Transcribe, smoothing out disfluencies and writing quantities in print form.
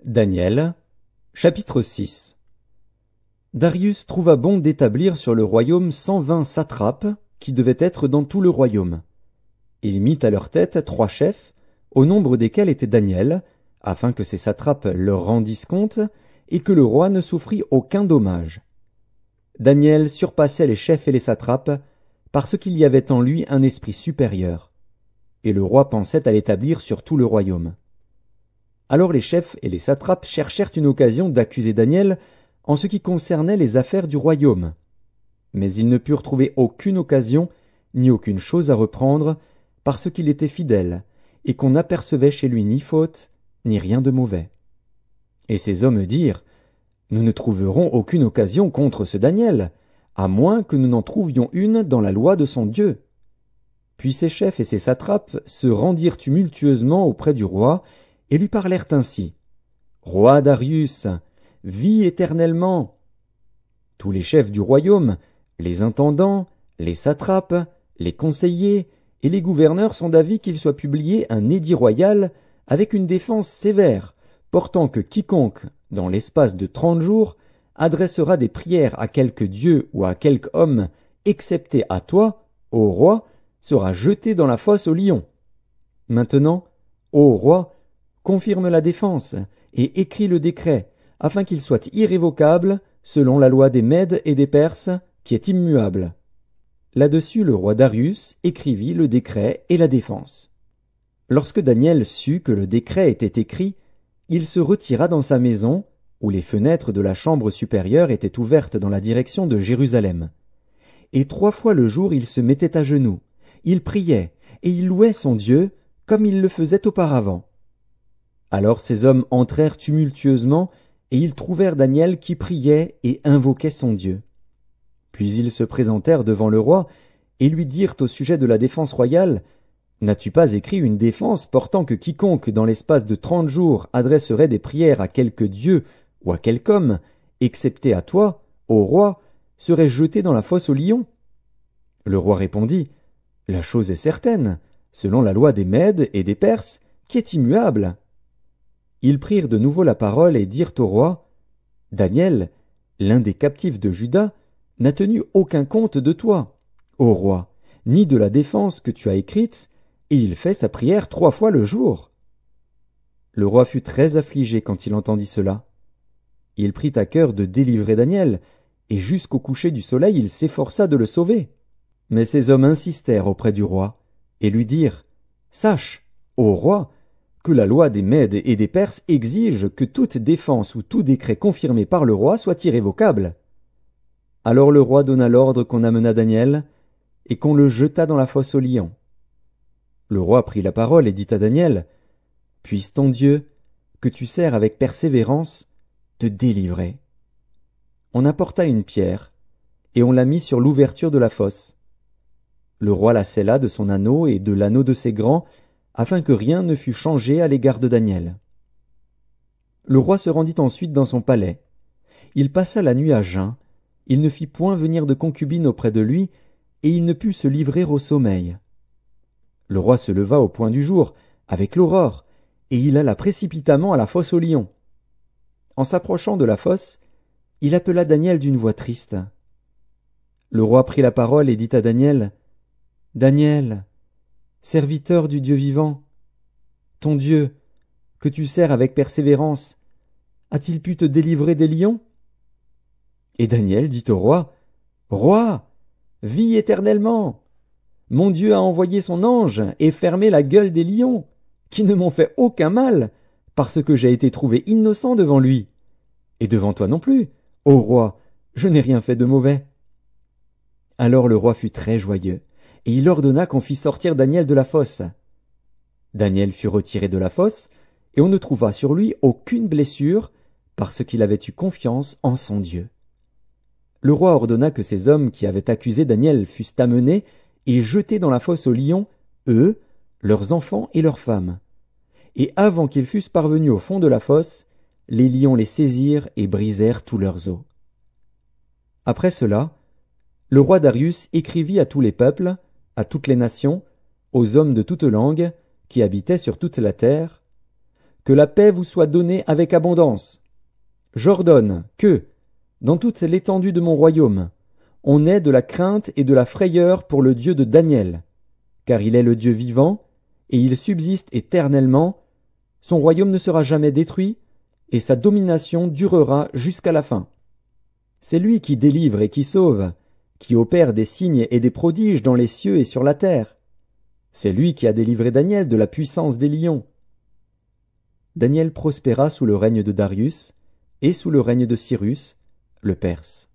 Daniel, chapitre 6. Darius trouva bon d'établir sur le royaume 120 satrapes qui devaient être dans tout le royaume. Il mit à leur tête 3 chefs, au nombre desquels était Daniel, afin que ces satrapes leur rendissent compte et que le roi ne souffrît aucun dommage. Daniel surpassait les chefs et les satrapes parce qu'il y avait en lui un esprit supérieur, et le roi pensait à l'établir sur tout le royaume. Alors les chefs et les satrapes cherchèrent une occasion d'accuser Daniel en ce qui concernait les affaires du royaume. Mais ils ne purent trouver aucune occasion ni aucune chose à reprendre parce qu'il était fidèle et qu'on n'apercevait chez lui ni faute ni rien de mauvais. Et ces hommes dirent: Nous ne trouverons aucune occasion contre ce Daniel, à moins que nous n'en trouvions une dans la loi de son Dieu. Puis ces chefs et ces satrapes se rendirent tumultueusement auprès du roi et lui parlèrent ainsi: Roi Darius, vis éternellement. Tous les chefs du royaume, les intendants, les satrapes, les conseillers et les gouverneurs sont d'avis qu'il soit publié un édit royal avec une défense sévère, portant que quiconque, dans l'espace de 30 jours, adressera des prières à quelque dieu ou à quelque homme, excepté à toi, ô roi, sera jeté dans la fosse aux lions. Maintenant, ô roi, confirme la défense et écris le décret, afin qu'il soit irrévocable, selon la loi des Mèdes et des Perses, qui est immuable. Là-dessus, le roi Darius écrivit le décret et la défense. Lorsque Daniel sut que le décret était écrit, il se retira dans sa maison, où les fenêtres de la chambre supérieure étaient ouvertes dans la direction de Jérusalem. Et 3 fois le jour il se mettait à genoux, il priait, et il louait son Dieu, comme il le faisait auparavant. Alors ces hommes entrèrent tumultueusement, et ils trouvèrent Daniel qui priait et invoquait son Dieu. Puis ils se présentèrent devant le roi, et lui dirent au sujet de la défense royale: N'as-tu pas écrit une défense portant que quiconque dans l'espace de 30 jours adresserait des prières à quelque dieu ou à quelque homme, excepté à toi, ô roi, serait jeté dans la fosse aux lions? Le roi répondit: La chose est certaine, selon la loi des Mèdes et des Perses, qui est immuable. Ils prirent de nouveau la parole et dirent au roi: Daniel, l'un des captifs de Juda, n'a tenu aucun compte de toi, ô roi, ni de la défense que tu as écrite, et il fait sa prière 3 fois le jour. Le roi fut très affligé quand il entendit cela. Il prit à cœur de délivrer Daniel, et jusqu'au coucher du soleil il s'efforça de le sauver. Mais ces hommes insistèrent auprès du roi, et lui dirent: Sache, ô roi, que la loi des Mèdes et des Perses exige que toute défense ou tout décret confirmé par le roi soit irrévocable. Alors le roi donna l'ordre qu'on amenât Daniel, et qu'on le jetât dans la fosse aux lions. Le roi prit la parole et dit à Daniel: Puisse ton Dieu, que tu sers avec persévérance, te délivrer. On apporta une pierre, et on la mit sur l'ouverture de la fosse. Le roi la scella de son anneau et de l'anneau de ses grands, afin que rien ne fût changé à l'égard de Daniel. Le roi se rendit ensuite dans son palais. Il passa la nuit à jeun, il ne fit point venir de concubine auprès de lui, et il ne put se livrer au sommeil. Le roi se leva au point du jour, avec l'aurore, et il alla précipitamment à la fosse aux lions. En s'approchant de la fosse, il appela Daniel d'une voix triste. Le roi prit la parole et dit à Daniel: Daniel, serviteur du Dieu vivant, ton Dieu, que tu sers avec persévérance, a-t-il pu te délivrer des lions? Et Daniel dit au roi: Roi, vis éternellement. Mon Dieu a envoyé son ange et fermé la gueule des lions, qui ne m'ont fait aucun mal, parce que j'ai été trouvé innocent devant lui. Et devant toi non plus, ô roi, je n'ai rien fait de mauvais. Alors le roi fut très joyeux, et il ordonna qu'on fît sortir Daniel de la fosse. Daniel fut retiré de la fosse, et on ne trouva sur lui aucune blessure, parce qu'il avait eu confiance en son Dieu. Le roi ordonna que ces hommes qui avaient accusé Daniel fussent amenés et jetés dans la fosse aux lions, eux, leurs enfants et leurs femmes. Et avant qu'ils fussent parvenus au fond de la fosse, les lions les saisirent et brisèrent tous leurs os. Après cela, le roi Darius écrivit à tous les peuples, à toutes les nations, aux hommes de toutes langues, qui habitaient sur toute la terre, que la paix vous soit donnée avec abondance. J'ordonne que, dans toute l'étendue de mon royaume, on ait de la crainte et de la frayeur pour le Dieu de Daniel, car il est le Dieu vivant, et il subsiste éternellement, son royaume ne sera jamais détruit, et sa domination durera jusqu'à la fin. C'est lui qui délivre et qui sauve, qui opère des signes et des prodiges dans les cieux et sur la terre. C'est lui qui a délivré Daniel de la puissance des lions. Daniel prospéra sous le règne de Darius et sous le règne de Cyrus, le Perse.